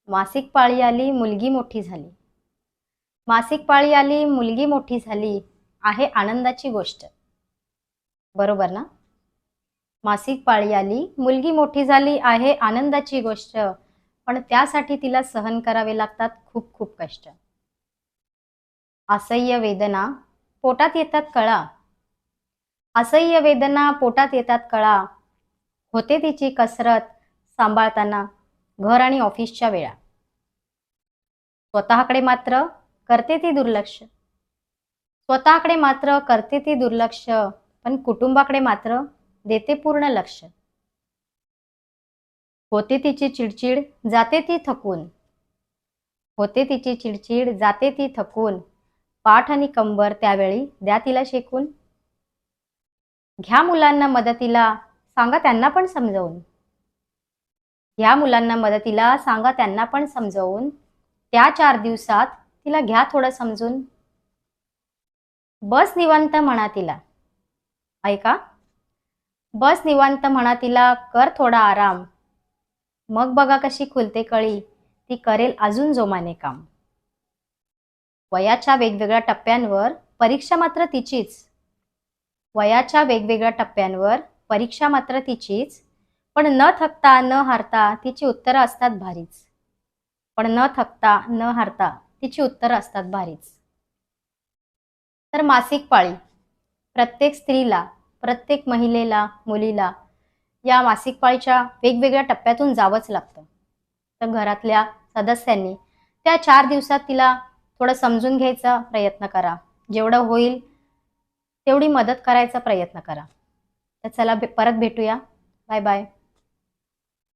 मासिक पाळी आली, मुलगी मोठी झाली. मासिक पाळी आली, मुलगी मोठी झाली आहे आनंदाची गोष्ट. बरोबर ना? मासिक पाळी आली, मुलगी मोठी झाली आहे आनंदाची गोष्ट. पण त्यासाठी तिला सहन करावे लागतात खूप खूप कष्ट. असह्य वेदना पोटात येतात कळा. असह्य वेदना पोटात येतात कळा. होते तिची कसरत सांभाळताना घर आणि ऑफिसच्या वेळा. स्वतःकडे मात्र करते ती दुर्लक्ष. स्वतःकडे मात्र करते ती दुर्लक्ष, पण कुटुंबाकडे मात्र देते पूर्ण लक्ष. होते तिची चिडचिड जाते ती थकून. होते तिची चिडचिड जाते ती थकून. पाठ आणि कंबर त्यावेळी द्या तिला शेकून. घ्या मुलांना मदतीला सांगा त्यांना पण समजावून. घ्या मुलांना मदतीला सांगा त्यांना पण समजावून. त्या 4 दिवसात तिला घ्या थोडं समजून. बस निवांत म्हणा तिला. ऐका, बस निवांत म्हणा तिला, कर थोडा आराम. मग बघा कशी खुलते कळी, ती करेल अजून जोमाने काम. वयाच्या वेगवेगळ्या टप्प्यांवर परीक्षा मात्र तिचीच. वयाच्या वेगवेगळ्या टप्प्यांवर परीक्षा मात्र तिचीच. पण न थकता न हारता तिची उत्तरं असतात भारीच. पण न थकता न हारता तिची उत्तरं असतात भारीच. तर मासिक पाळी प्रत्येक स्त्रीला, प्रत्येक महिलेला, मुलीला या मासिक पाळीच्या वेगवेगळ्या टप्प्यातून जावंच लागतं. तर घरातल्या सदस्यांनी त्या 4 दिवसात तिला थोडं समजून घ्यायचा प्रयत्न करा. जेवढं होईल तेवढी मदत करायचा प्रयत्न करा. तर चला परत भेटूया. Bye bye.